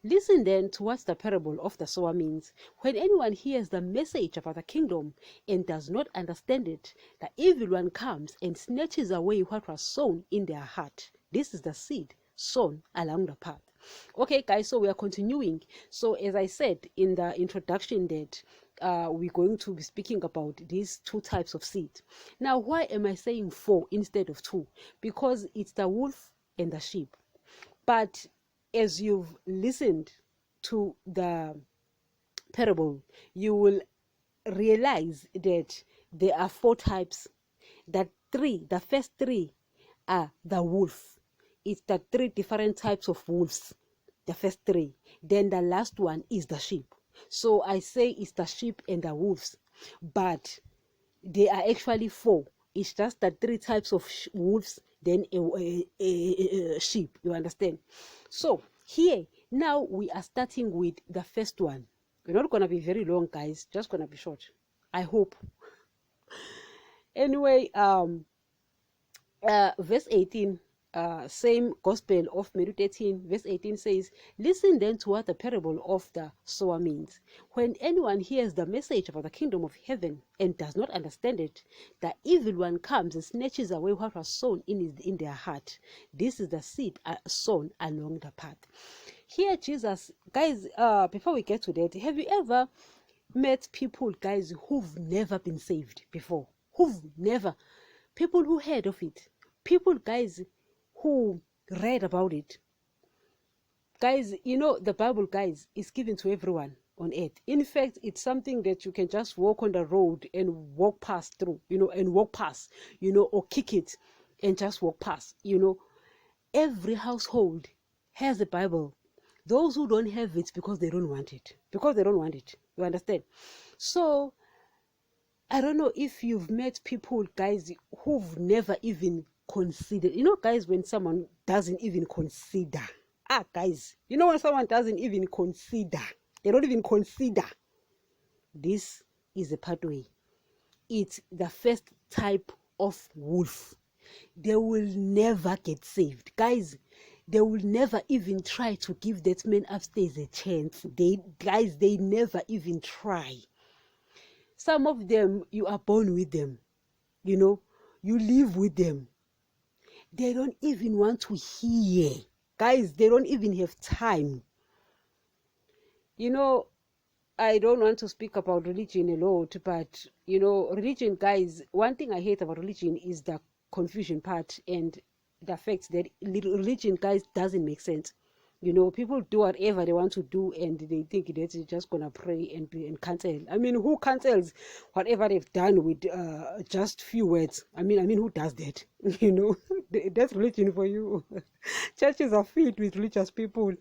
Listen then to what the parable of the sower means. When anyone hears the message about the kingdom and does not understand it, the evil one comes and snatches away what was sown in their heart. This is the seed sown along the path. Okay, guys, so we are continuing. So as I said in the introduction that we're going to be speaking about these two types of seed. Now, why am I saying 4 instead of 2? Because it's the wolf and the sheep. But as you've listened to the parable, you will realize that there are 4 types. The first 3 are the wolf. It's the 3 different types of wolves. The first 3. Then the last one is the sheep. So I say it's the sheep and the wolves, but they are actually 4. It's just the 3 types of wolves, then a sheep. You understand? So here now we are starting with the first one. We're not gonna be very long, guys. Just gonna be short, I hope. Anyway, verse 18. Same Gospel of Matthew 13, verse 18 says, listen then to what the parable of the sower means. When anyone hears the message about the kingdom of heaven and does not understand it, the evil one comes and snatches away what was sown in their heart. This is the seed sown along the path. Here Jesus, guys, before we get to that, have you ever met people, guys, who've never been saved before? People who heard of it. People, guys, who read about it. Guys, you know, the Bible, guys, is given to everyone on earth. In fact, it's something that you can just walk on the road and walk past through, or kick it and just walk past, Every household has a Bible. Those who don't have it because they don't want it. You understand? So I don't know if you've met people, guys, who've never even considered. Guys, when someone doesn't even consider. Guys, when someone doesn't even consider, they don't even consider. This is a pathway. It's the first type of wolf. They will never get saved. Guys, they will never even try to give that man upstairs a chance. They never even try. Some of them, you are born with them. You live with them. They don't even want to hear. Guys, they don't even have time. I don't want to speak about religion a lot, but, religion, guys, one thing I hate about religion is the confusion part and the fact that religion, guys, doesn't make sense. People do whatever they want to do and they think that they're just gonna pray and cancel. I mean, who cancels whatever they've done with just few words? I mean, who does that? That's religion for you. Churches are filled with religious people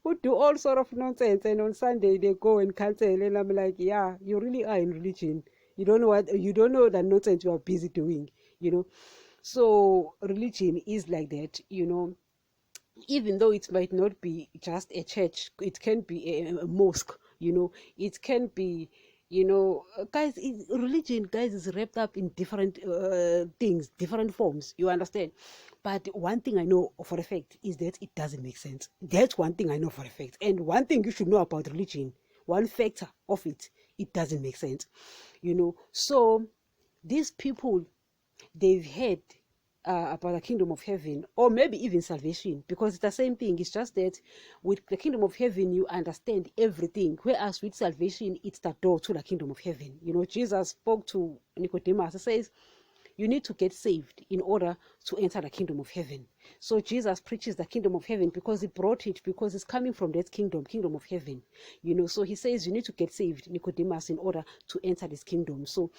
who do all sort of nonsense, and on Sunday they go and cancel, and I'm like, yeah, you really are in religion. You don't know the nonsense you are busy doing. So religion is like that. Even though it might not be just a church, it can be a mosque, it can be, guys, religion, guys, is wrapped up in different things, different forms, you understand? But one thing I know for a fact is that it doesn't make sense. That's one thing I know for a fact. And one thing you should know about religion, one factor of it doesn't make sense, So these people, they've heard about the kingdom of heaven, or maybe even salvation, because it's the same thing. It's just that with the kingdom of heaven you understand everything, whereas with salvation it's the door to the kingdom of heaven. Jesus spoke to Nicodemus. He says you need to get saved in order to enter the kingdom of heaven. So Jesus preaches the kingdom of heaven because he brought it, because it's coming from that kingdom of heaven. So he says you need to get saved, Nicodemus, in order to enter this kingdom. So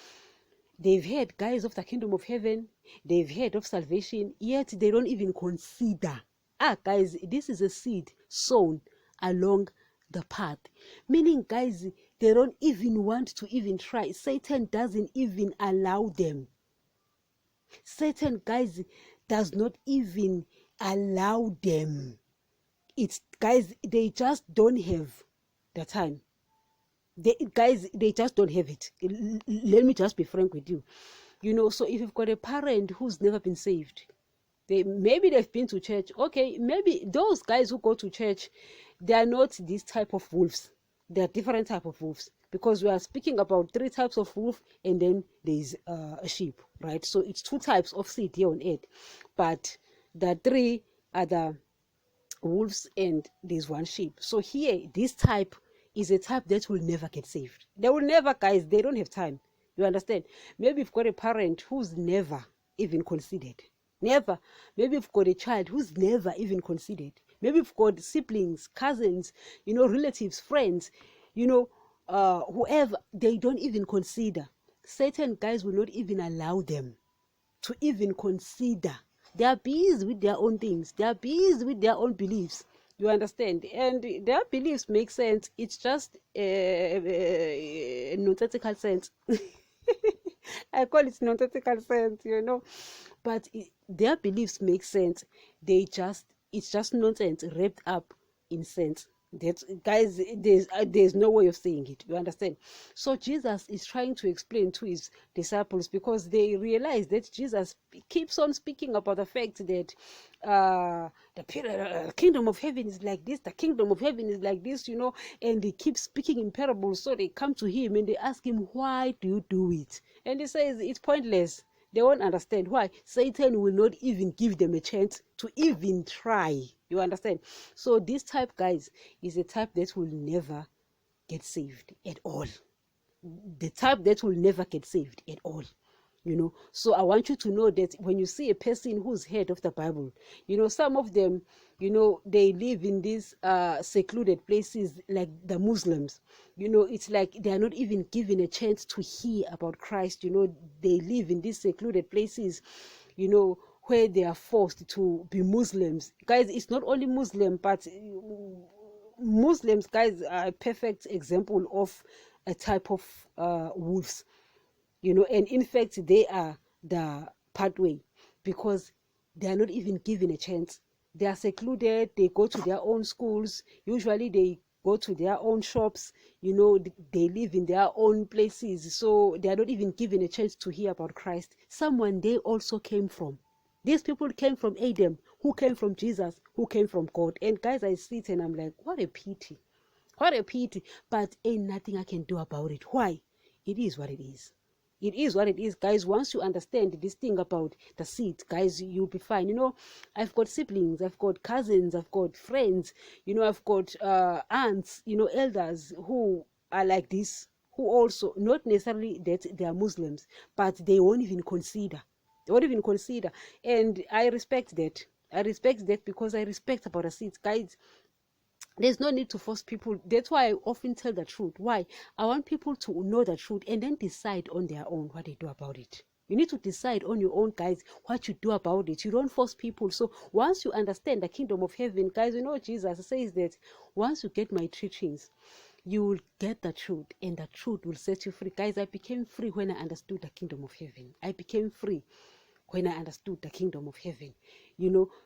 they've heard, guys, of the kingdom of heaven. They've heard of salvation, yet they don't even consider. Guys, this is a seed sown along the path. Meaning, guys, they don't even want to even try. Satan doesn't even allow them. Satan, guys, does not even allow them. Guys, they just don't have the time. They just don't have it. Let me just be frank with you. So if you've got a parent who's never been saved, Maybe they've been to church. Okay, maybe those guys who go to church, they are not this type of wolves. They are different type of wolves, because we are speaking about 3 types of wolf, and then there is a sheep, right? So it's 2 types of seed here on earth, but the 3 are the wolves and there's 1 sheep. So here, this type is a type that will never get saved. They will never, guys. They don't have time. You understand? Maybe you've got a parent who's never even considered. Never. Maybe you've got a child who's never even considered. Maybe you've got siblings, cousins, relatives, friends, whoever. They don't even consider. Certain guys will not even allow them to even consider. They are busy with their own things. They are busy with their own beliefs. You understand? And their beliefs make sense. It's just a nonsensical sense. I call it nonsensical sense, But their beliefs make sense. It's just nonsense wrapped up in sense. That, guys, there's no way of saying it. You understand? So Jesus is trying to explain to his disciples, because they realize that Jesus keeps on speaking about the fact that the kingdom of heaven is like this, the kingdom of heaven is like this, and he keeps speaking in parables. So they come to him and they ask him, why do you do it? And he says it's pointless. They won't understand why. Satan will not even give them a chance to even try. You understand? So this type, guys, is a type that will never get saved at all. The type that will never get saved at all. So I want you to know that when you see a person who's head of the Bible, some of them, they live in these secluded places, like the Muslims. It's like they are not even given a chance to hear about Christ. They live in these secluded places, where they are forced to be Muslims. Guys, it's not only Muslim, but Muslims, guys, are a perfect example of a type of wolves. And in fact, they are the pathway, because they are not even given a chance. They are secluded. They go to their own schools. Usually they go to their own shops. They live in their own places. So they are not even given a chance to hear about Christ, someone they also came from. These people came from Adam, who came from Jesus, who came from God. And guys, I see it and I'm like, what a pity. What a pity. But ain't nothing I can do about it. Why? It is what it is. It is what it is, guys. Once you understand this thing about the seed, guys, you'll be fine. I've got siblings, I've got cousins, I've got friends, I've got aunts, elders who are like this, who also, not necessarily that they are Muslims, but they won't even consider. They won't even consider. And I respect that. I respect that, because I respect about the seeds, guys. There's no need to force people. That's why I often tell the truth. Why? I want people to know the truth and then decide on their own what they do about it. You need to decide on your own, guys, what you do about it. You don't force people. So once you understand the kingdom of heaven, guys, Jesus says that once you get my teachings, you will get the truth, and the truth will set you free. Guys, I became free when I understood the kingdom of heaven. I became free when I understood the kingdom of heaven.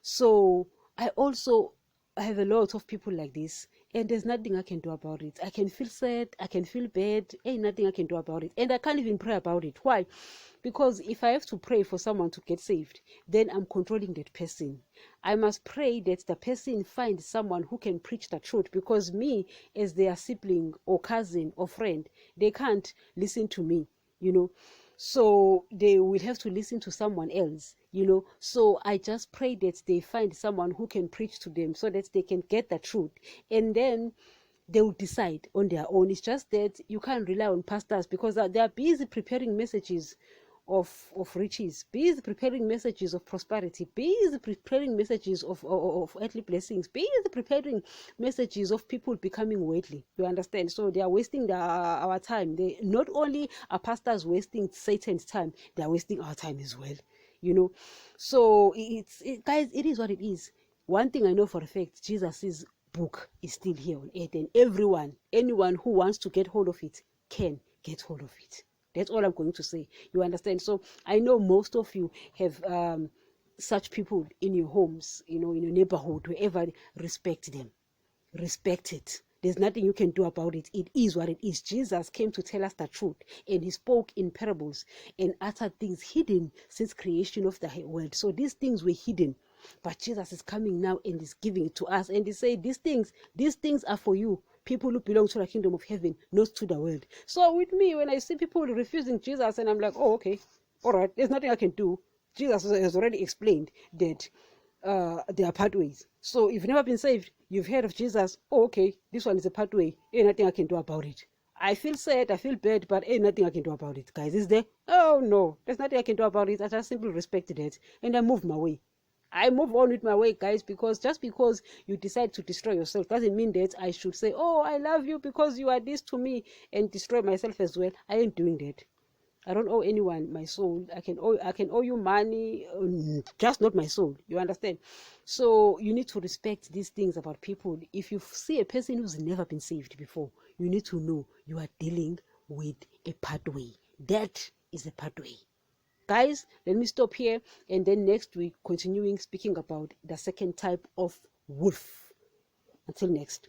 So I have a lot of people like this, and there's nothing I can do about it. I can feel sad, I can feel bad, ain't nothing I can do about it. And I can't even pray about it. Why? Because if I have to pray for someone to get saved, then I'm controlling that person. I must pray that the person finds someone who can preach the truth, because me, as their sibling or cousin or friend, they can't listen to me, so they will have to listen to someone else. So I just pray that they find someone who can preach to them, so that they can get the truth, and then they will decide on their own. It's just that you can't rely on pastors, because they are busy preparing messages of riches, busy preparing messages of prosperity, busy preparing messages of earthly blessings, busy preparing messages of people becoming worldly. You understand? So they are wasting our time. They not only are pastors wasting Satan's time, they are wasting our time as well. So guys, it is what it is. One thing I know for a fact, Jesus' book is still here on earth, and anyone who wants to get hold of it can get hold of it. That's all I'm going to say. You understand? So I know most of you have such people in your homes, in your neighborhood, wherever. Respect them. Respect it. There's nothing you can do about it. It is what it is. Jesus came to tell us the truth, and he spoke in parables and uttered things hidden since creation of the world. So these things were hidden, but Jesus is coming now and is giving it to us, and he said these things are for you, people who belong to the kingdom of heaven, not to the world. So with me, when I see people refusing Jesus, and I'm like, oh, okay, all right, there's nothing I can do. Jesus has already explained that there are pathways. So if you've never been saved, you've heard of Jesus, oh, okay, this one is a pathway, ain't nothing I can do about it. I feel sad, I feel bad, but ain't nothing I can do about it. Guys, is there? Oh no, there's nothing I can do about it. I just simply respect it and I move my way. I move on with my way, guys, because just because you decide to destroy yourself doesn't mean that I should say, oh, I love you because you are this to me, and destroy myself as well. I ain't doing that. I don't owe anyone my soul. I can owe you money, just not my soul. You understand? So you need to respect these things about people. If you see a person who's never been saved before, you need to know you are dealing with a pathway. That is a pathway. Guys, let me stop here, and then next week continuing speaking about the second type of wolf. Until next.